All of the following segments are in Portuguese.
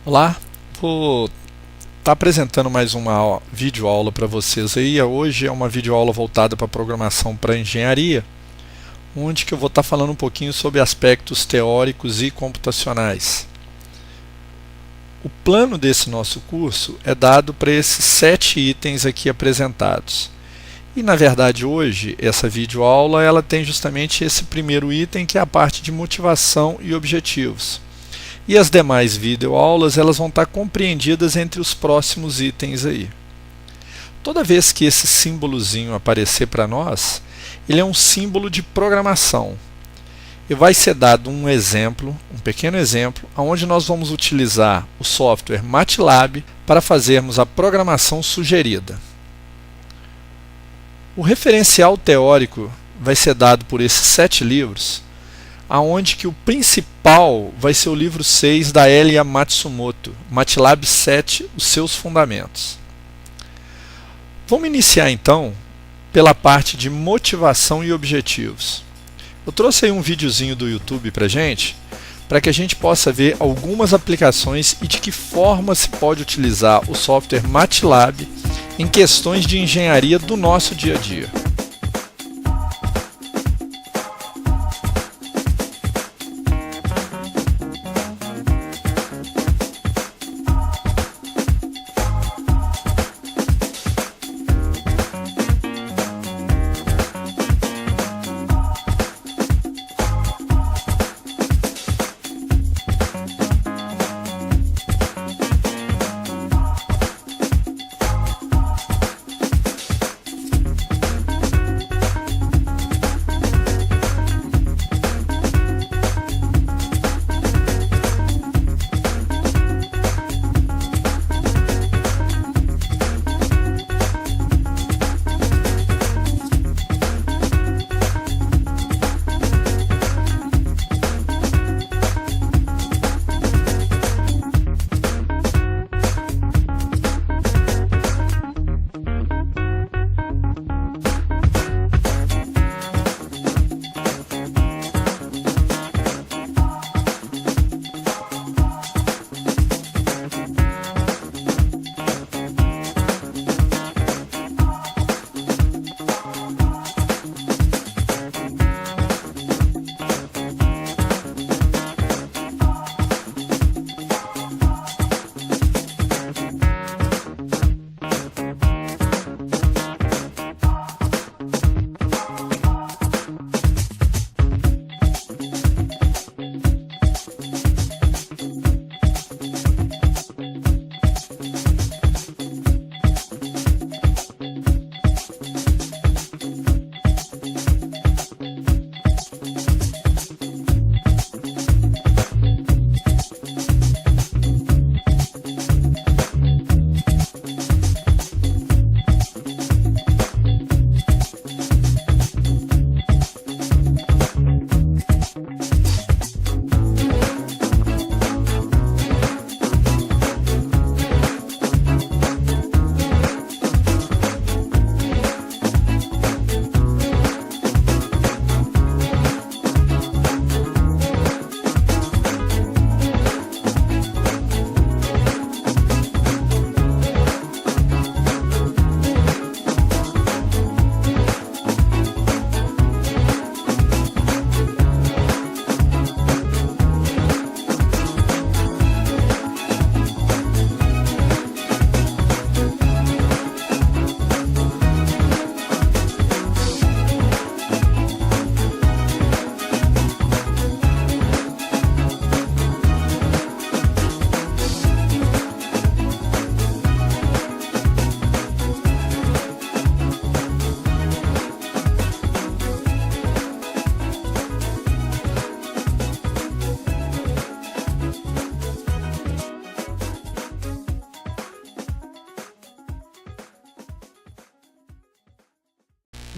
Olá, vou estar apresentando mais uma videoaula para vocês aí. Hoje é uma videoaula voltada para programação para engenharia, onde que eu vou estar falando um pouquinho sobre aspectos teóricos e computacionais. O plano desse nosso curso é dado para esses 7 itens aqui apresentados. E na verdade hoje, essa videoaula ela tem justamente esse primeiro item, que é a parte de motivação e objetivos. E as demais videoaulas elas vão estar compreendidas entre os próximos itens aí. Toda vez que esse símbolozinho aparecer para nós, ele é um símbolo de programação. E vai ser dado um exemplo, um pequeno exemplo, onde nós vamos utilizar o software MATLAB para fazermos a programação sugerida. O referencial teórico vai ser dado por esses 7 livros, aonde que o principal vai ser o livro 6 da Elia Matsumoto, MATLAB 7, os seus fundamentos. Vamos iniciar então pela parte de motivação e objetivos. Eu trouxe aí um videozinho do YouTube para que a gente possa ver algumas aplicações e de que forma se pode utilizar o software MATLAB em questões de engenharia do nosso dia a dia.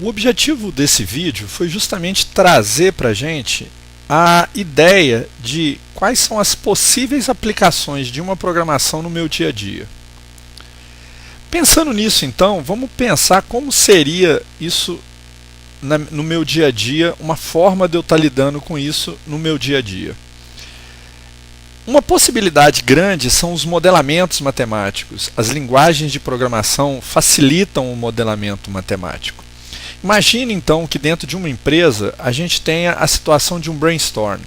O objetivo desse vídeo foi justamente trazer para a gente a ideia de quais são as possíveis aplicações de uma programação no meu dia a dia. Pensando nisso, então, vamos pensar como seria isso no meu dia a dia, uma forma de eu estar lidando com isso no meu dia a dia. Uma possibilidade grande são os modelamentos matemáticos. As linguagens de programação facilitam o modelamento matemático. Imagine então que dentro de uma empresa a gente tenha a situação de um brainstorm.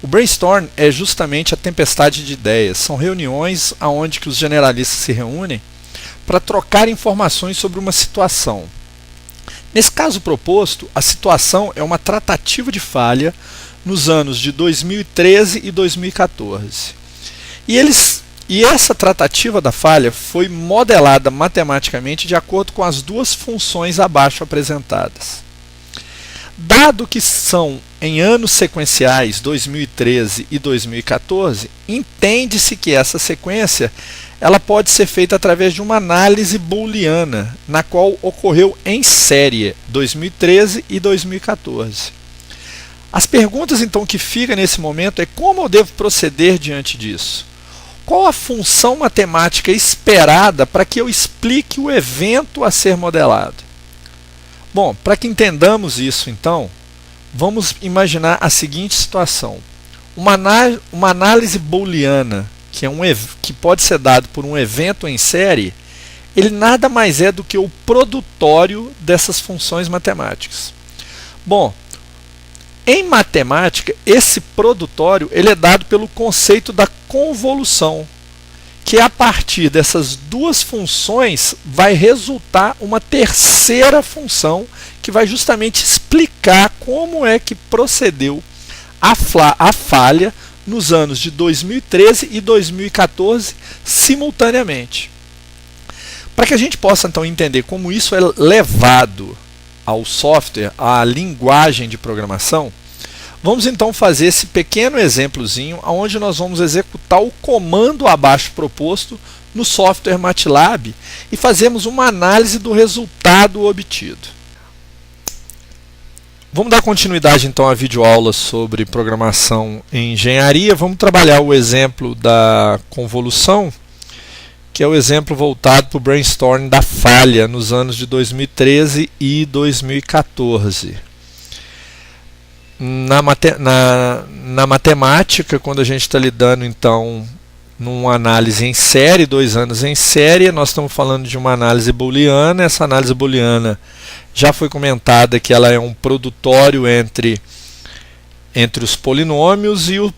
O brainstorm é justamente a tempestade de ideias. São reuniões onde que os generalistas se reúnem para trocar informações sobre uma situação. Nesse caso proposto, a situação é uma tratativa de falha nos anos de 2013 e 2014. E essa tratativa da falha foi modelada matematicamente de acordo com as duas funções abaixo apresentadas. Dado que são em anos sequenciais 2013 e 2014, entende-se que essa sequência ela pode ser feita através de uma análise booleana, na qual ocorreu em série 2013 e 2014. As perguntas então que ficam nesse momento é como eu devo proceder diante disso? Qual a função matemática esperada para que eu explique o evento a ser modelado? Bom, para que entendamos isso então, vamos imaginar a seguinte situação. Uma análise booleana, que pode ser dado por um evento em série, ele nada mais é do que o produtório dessas funções matemáticas. Bom, em matemática, esse produtório ele é dado pelo conceito da convolução, que a partir dessas duas funções vai resultar uma terceira função que vai justamente explicar como é que procedeu a falha nos anos de 2013 e 2014 simultaneamente. Para que a gente possa então entender como isso é levado ao software, à linguagem de programação, vamos então fazer esse pequeno exemplozinho onde nós vamos executar o comando abaixo proposto no software MATLAB e fazemos uma análise do resultado obtido. Vamos dar continuidade então à videoaula sobre programação em engenharia. Vamos trabalhar o exemplo da convolução, que é o exemplo voltado para o brainstorm da falha nos anos de 2013 e 2014. Na matemática, quando a gente está lidando então numa análise em série, 2 anos em série, nós estamos falando de uma análise booleana. Essa análise booleana já foi comentada que ela é um produtório entre os polinômios e o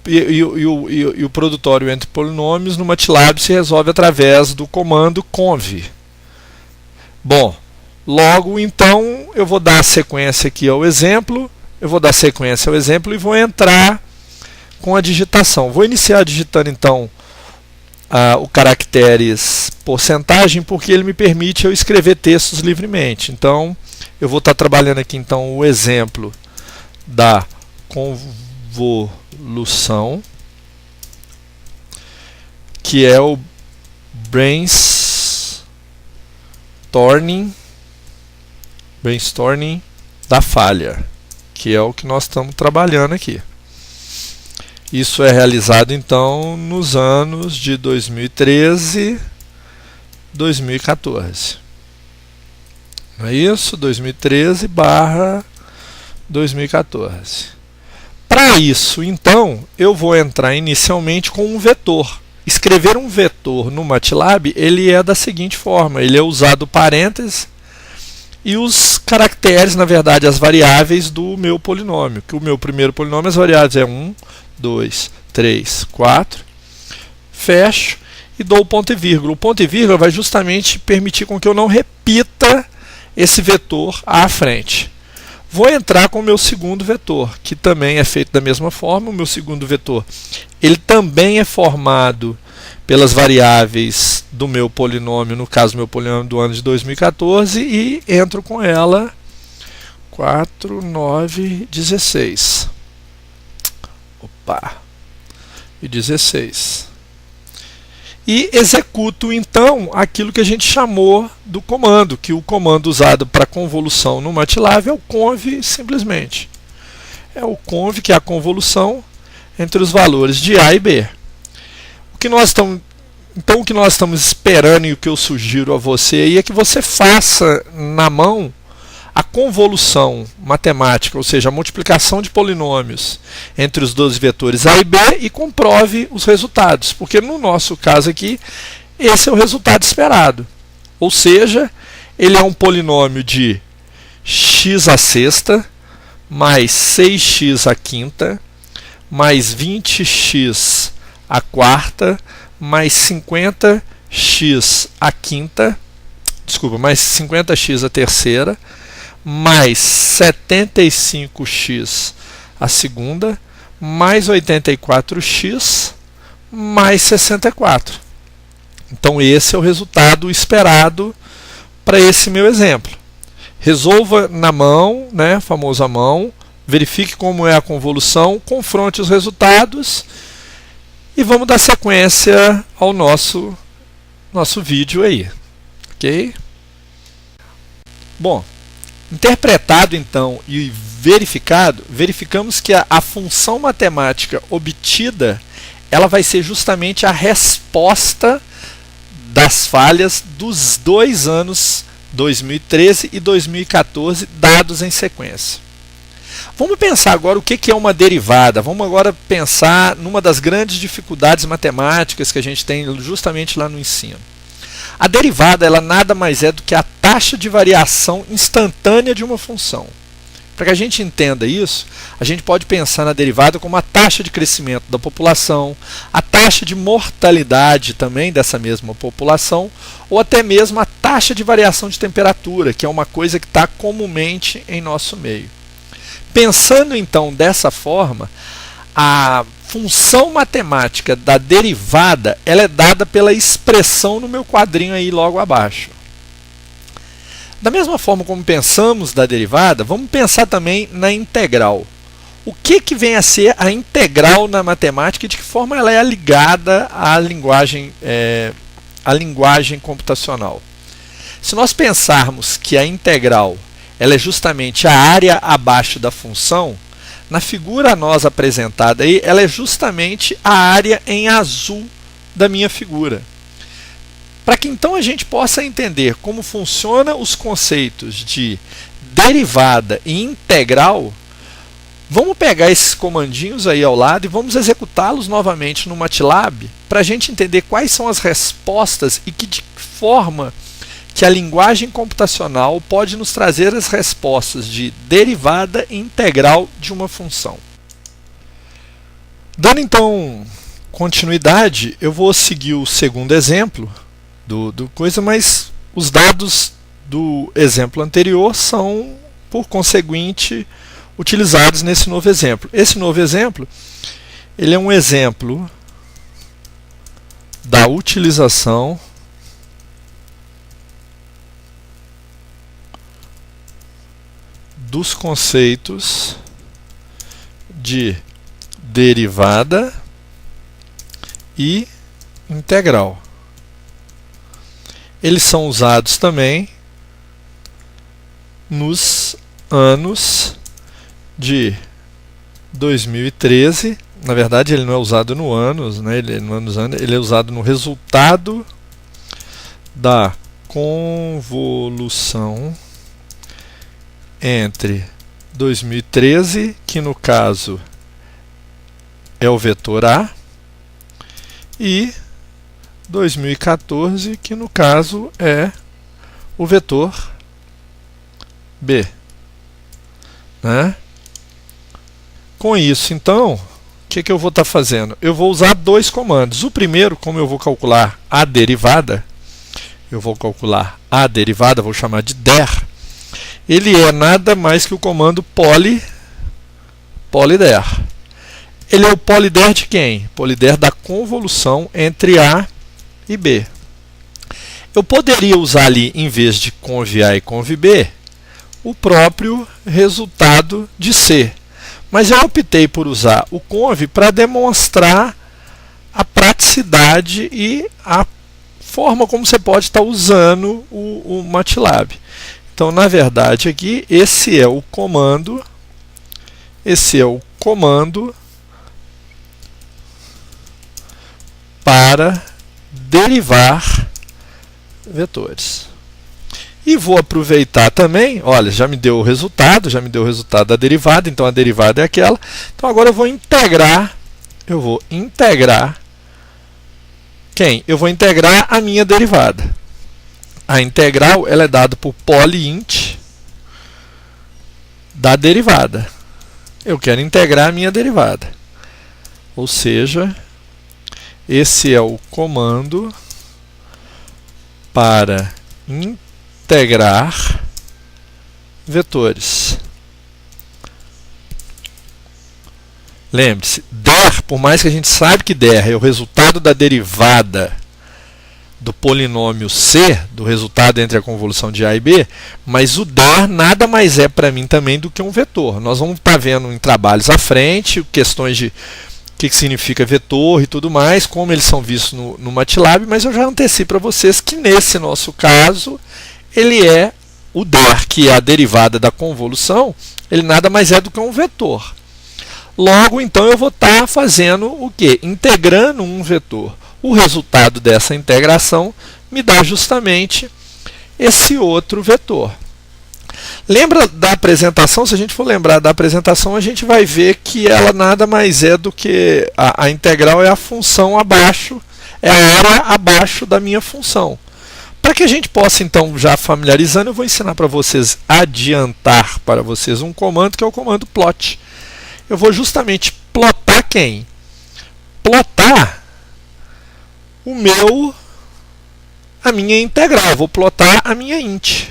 produtório entre polinômios no MATLAB se resolve através do comando conv. Bom, logo então eu vou dar sequência aqui ao exemplo, e vou entrar com a digitação. Vou iniciar digitando então o caracteres porcentagem, porque ele me permite eu escrever textos livremente. Então eu vou estar trabalhando aqui então o exemplo da convolução, que é o brainstorming da falha, que é o que nós estamos trabalhando aqui. Isso é realizado então nos anos de 2013 e 2014. Não é isso? 2013/2014. Para isso, então, eu vou entrar inicialmente com um vetor. Escrever um vetor no MATLAB, ele é da seguinte forma, ele é usado parênteses e os caracteres, na verdade, as variáveis do meu polinômio, que o meu primeiro polinômio, as variáveis é 1, 2, 3, 4, fecho e dou o ponto e vírgula. O ponto e vírgula vai justamente permitir com que eu não repita esse vetor à frente. Vou entrar com o meu segundo vetor, que também é feito da mesma forma. O meu segundo vetor, ele também é formado pelas variáveis do meu polinômio, no caso, meu polinômio do ano de 2014, e entro com ela 4, 9, 16. Opa! E 16. E executo então aquilo que a gente chamou do comando, que o comando usado para convolução no MATLAB é o conv simplesmente. É o conv, que é a convolução entre os valores de A e B. O que nós estamos esperando e o que eu sugiro a você aí é que você faça na mão a convolução matemática, ou seja, a multiplicação de polinômios entre os dois vetores A e B e comprove os resultados, porque no nosso caso aqui, esse é o resultado esperado. Ou seja, ele é um polinômio de x à sexta mais 6x à quinta mais 20x à quarta mais 50x à quinta, desculpa, mais 50x à terceira, mais 75x à segunda, mais 84x, mais 64. Então esse é o resultado esperado para esse meu exemplo. Resolva na mão, né, famosa mão, verifique como é a convolução, confronte os resultados e vamos dar sequência ao nosso vídeo aí. Ok? Bom, interpretado então e verificado, verificamos que a função matemática obtida ela vai ser justamente a resposta das falhas dos 2 anos 2013 e 2014 dados em sequência. Vamos pensar agora o que é uma derivada. Vamos agora pensar numa das grandes dificuldades matemáticas que a gente tem justamente lá no ensino. A derivada ela nada mais é do que a taxa de variação instantânea de uma função. Para que a gente entenda isso, a gente pode pensar na derivada como a taxa de crescimento da população, a taxa de mortalidade também dessa mesma população, ou até mesmo a taxa de variação de temperatura, que é uma coisa que está comumente em nosso meio. Pensando então dessa forma, a função matemática da derivada ela é dada pela expressão no meu quadrinho aí logo abaixo. Da mesma forma como pensamos da derivada, vamos pensar também na integral. O que vem a ser a integral na matemática e de que forma ela é ligada à linguagem computacional? Se nós pensarmos que a integral ela é justamente a área abaixo da função, na figura a nós apresentada aí, ela é justamente a área em azul da minha figura. Para que então a gente possa entender como funcionam os conceitos de derivada e integral, vamos pegar esses comandinhos aí ao lado e vamos executá-los novamente no MATLAB para a gente entender quais são as respostas e de que forma que a linguagem computacional pode nos trazer as respostas de derivada e integral de uma função. Dando então continuidade, eu vou seguir o segundo exemplo do coisa, mas os dados do exemplo anterior são, por conseguinte, utilizados nesse novo exemplo. Esse novo exemplo, ele é um exemplo da utilização dos conceitos de derivada e integral. Eles são usados também nos anos de 2013. Na verdade, ele não é usado no anos, né? Ele é usado no resultado da convolução entre 2013, que no caso é o vetor A, e 2014, que no caso é o vetor B. Né? Com isso, então, o que eu vou estar fazendo? Eu vou usar dois comandos. O primeiro, como eu vou calcular a derivada, vou chamar de der. Ele é nada mais que o comando polyder. Ele é o polyder de quem? Polyder da convolução entre A e B. Eu poderia usar ali, em vez de conv A e conv B, o próprio resultado de C. Mas eu optei por usar o conv para demonstrar a praticidade e a forma como você pode estar usando o MATLAB. Então, na verdade, aqui, esse é o comando para derivar vetores. E vou aproveitar também, olha, já me deu o resultado da derivada, então a derivada é aquela. Então agora eu vou integrar quem? Eu vou integrar a minha derivada. A integral ela é dada por polyint da derivada. Eu quero integrar a minha derivada. Ou seja, esse é o comando para integrar vetores. Lembre-se, der, por mais que a gente saiba que der é o resultado da derivada do polinômio C, do resultado entre a convolução de A e B, mas o der nada mais é para mim também do que um vetor. Nós vamos estar vendo em trabalhos à frente, questões de o que significa vetor e tudo mais, como eles são vistos no MATLAB, mas eu já antecipo para vocês que nesse nosso caso, ele é o der, que é a derivada da convolução, ele nada mais é do que um vetor. Logo, então, eu vou estar fazendo o quê? Integrando um vetor. O resultado dessa integração me dá justamente esse outro vetor. Lembra da apresentação? Se a gente for lembrar da apresentação, a gente vai ver que ela nada mais é do que a integral é a função abaixo, é a área abaixo da minha função. Para que a gente possa, então, já familiarizando, eu vou ensinar para vocês, adiantar para vocês um comando, que é o comando plot. Eu vou justamente plotar quem? Plotar a minha integral. Eu vou plotar a minha int.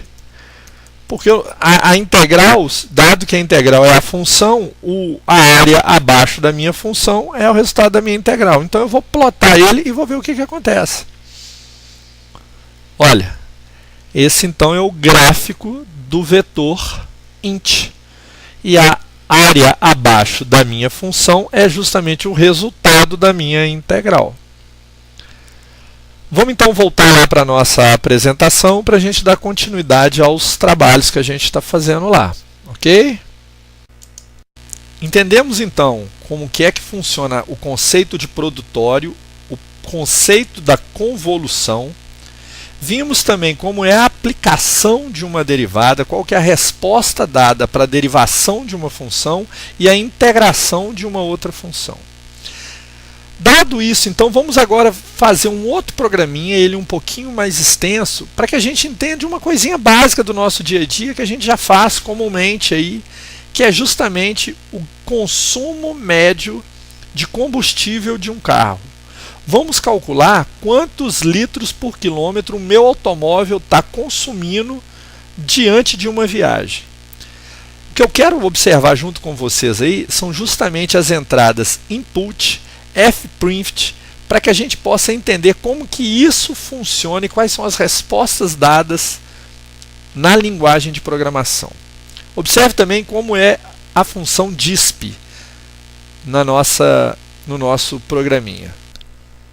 Porque a integral, dado que a integral é a função, a área abaixo da minha função é o resultado da minha integral. Então eu vou plotar ele e vou ver o que acontece. Olha, esse então é o gráfico do vetor int. E a área abaixo da minha função é justamente o resultado da minha integral. Vamos então voltar lá para a nossa apresentação para a gente dar continuidade aos trabalhos que a gente está fazendo lá, ok? Entendemos então como que é que funciona o conceito de produtório, o conceito da convolução. Vimos também como é a aplicação de uma derivada, qual que é a resposta dada para a derivação de uma função e a integração de uma outra função. Dado isso, então, vamos agora fazer um outro programinha, ele um pouquinho mais extenso, para que a gente entenda uma coisinha básica do nosso dia a dia, que a gente já faz comumente aí, que é justamente o consumo médio de combustível de um carro. Vamos calcular quantos litros por quilômetro o meu automóvel está consumindo diante de uma viagem. O que eu quero observar junto com vocês aí são justamente as entradas input, fprint, para que a gente possa entender como que isso funciona e quais são as respostas dadas na linguagem de programação. Observe também como é a função disp no nosso programinha.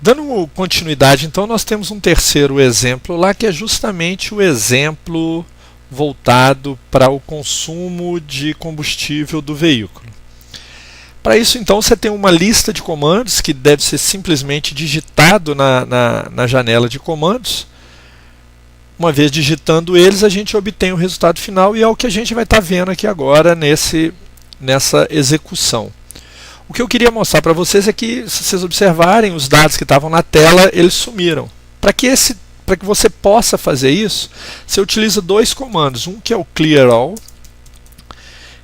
Dando continuidade, então, nós temos um terceiro exemplo lá, que é justamente o exemplo voltado para o consumo de combustível do veículo. Para isso, então, você tem uma lista de comandos que deve ser simplesmente digitado na janela de comandos. Uma vez digitando eles, a gente obtém o resultado final e é o que a gente vai estar vendo aqui agora nessa execução. O que eu queria mostrar para vocês é que, se vocês observarem, os dados que estavam na tela, eles sumiram. Para que você possa fazer isso, você utiliza dois comandos. Um que é o clear all,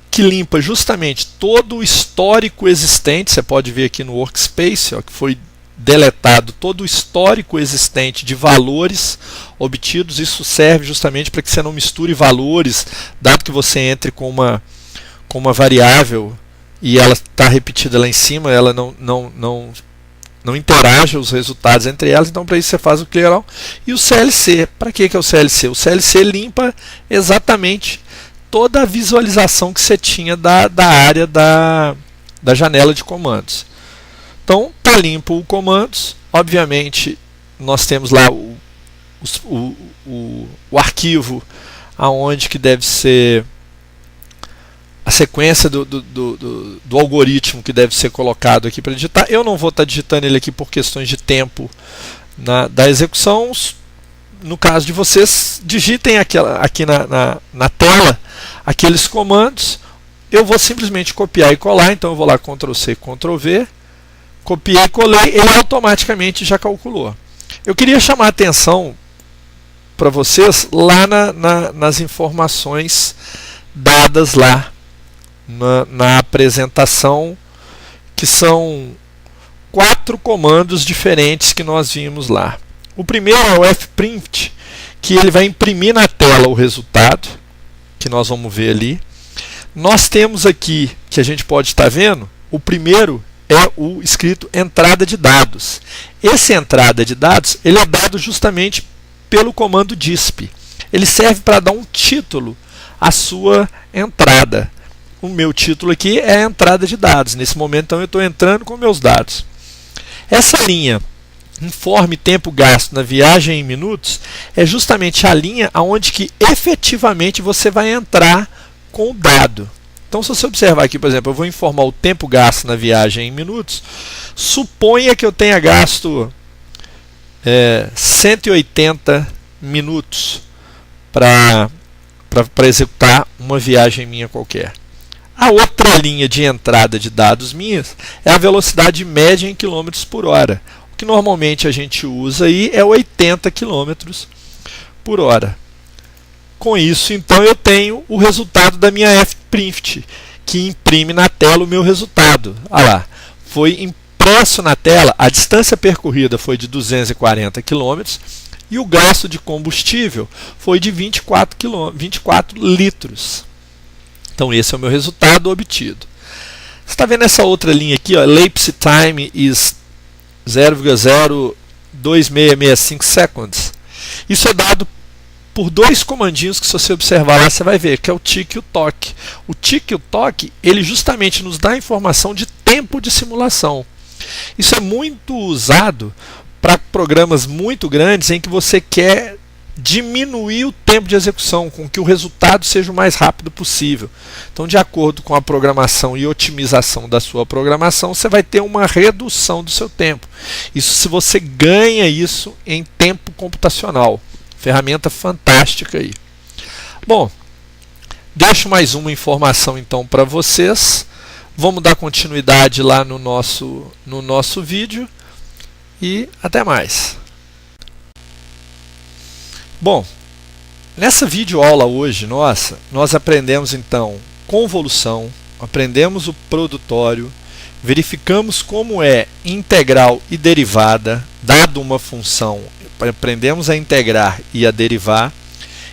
que limpa justamente todo o histórico existente. Você pode ver aqui no workspace, ó, que foi deletado todo o histórico existente de valores obtidos. Isso serve justamente para que você não misture valores, dado que você entre com uma variável e ela está repetida lá em cima, ela não interage os resultados entre elas. Então, para isso você faz o clear all. E o CLC, para que é o CLC? O CLC limpa exatamente toda a visualização que você tinha da área da janela de comandos. Então, está limpo o comandos. Obviamente, nós temos lá o arquivo aonde que deve ser a sequência do algoritmo que deve ser colocado aqui para digitar. Eu não vou estar digitando ele aqui por questões de tempo da execução. no caso de vocês, digitem aqui na tela aqueles comandos. Eu vou simplesmente copiar e colar, então eu vou lá Ctrl+C, Ctrl+V, copiei e colei, ele automaticamente já calculou. Eu queria chamar a atenção para vocês lá nas informações dadas lá na apresentação, que são 4 comandos diferentes que nós vimos lá. O primeiro é o fprint, que ele vai imprimir na tela o resultado, que nós vamos ver ali. Nós temos aqui, que a gente pode estar vendo, o primeiro é o escrito entrada de dados. Esse entrada de dados ele é dado justamente pelo comando disp. Ele serve para dar um título à sua entrada. O meu título aqui é a entrada de dados. Nesse momento, então, eu estou entrando com meus dados. Essa linha, informe tempo gasto na viagem em minutos, é justamente a linha onde que efetivamente você vai entrar com o dado. Então, se você observar aqui, por exemplo, eu vou informar o tempo gasto na viagem em minutos, suponha que eu tenha gasto 180 minutos para executar uma viagem minha qualquer. A outra linha de entrada de dados minhas é a velocidade média em km por hora. O que normalmente a gente usa aí é 80 km por hora. Com isso, então, eu tenho o resultado da minha fprint, que imprime na tela o meu resultado. Olha lá, foi impresso na tela, a distância percorrida foi de 240 km e o gasto de combustível foi de 24 litros. Então, esse é o meu resultado obtido. Você está vendo essa outra linha aqui, ó, elapsed time is 0,02665 seconds. Isso é dado por 2 comandinhos que, se você observar lá, você vai ver, que é o tick e o toque. O tick e o toque, ele justamente nos dá informação de tempo de simulação. Isso é muito usado para programas muito grandes em que você quer diminuir o tempo de execução, com que o resultado seja o mais rápido possível. Então, de acordo com a programação e otimização da sua programação, você vai ter uma redução do seu tempo. Isso se você ganha isso em tempo computacional. Ferramenta fantástica aí. Bom, deixo mais uma informação então para vocês. Vamos dar continuidade lá no nosso vídeo e até mais. Bom, nessa videoaula hoje nós aprendemos então convolução, aprendemos o produtório, verificamos como é integral e derivada, dado uma função, aprendemos a integrar e a derivar,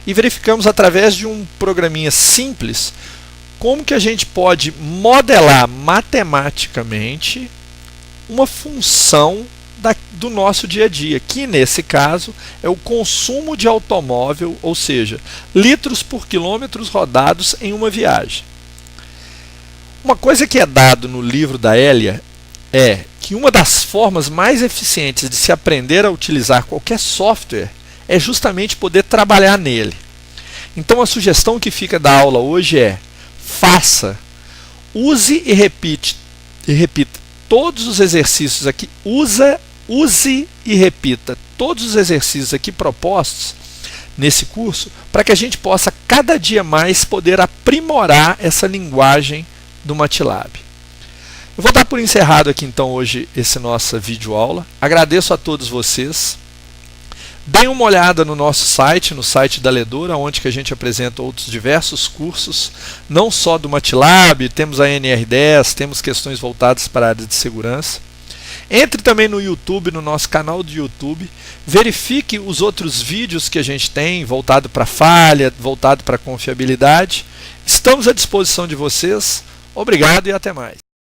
e verificamos através de um programinha simples como que a gente pode modelar matematicamente uma função do nosso dia a dia, que nesse caso é o consumo de automóvel, ou seja, litros por quilômetros rodados em uma viagem. Uma coisa que é dado no livro da Elia é que uma das formas mais eficientes de se aprender a utilizar qualquer software é justamente poder trabalhar nele. Então a sugestão que fica da aula hoje é: use e repita todos os exercícios aqui, use e repita todos os exercícios aqui propostos nesse curso, para que a gente possa cada dia mais poder aprimorar essa linguagem do MATLAB. Eu vou dar por encerrado aqui então hoje essa nossa videoaula. Agradeço a todos vocês. Deem uma olhada no nosso site, no site da Ledora, onde que a gente apresenta outros diversos cursos, não só do MATLAB, temos a NR10, temos questões voltadas para a área de segurança. Entre também no YouTube, no nosso canal do YouTube, verifique os outros vídeos que a gente tem, voltado para falha, voltado para confiabilidade. Estamos à disposição de vocês. Obrigado e até mais.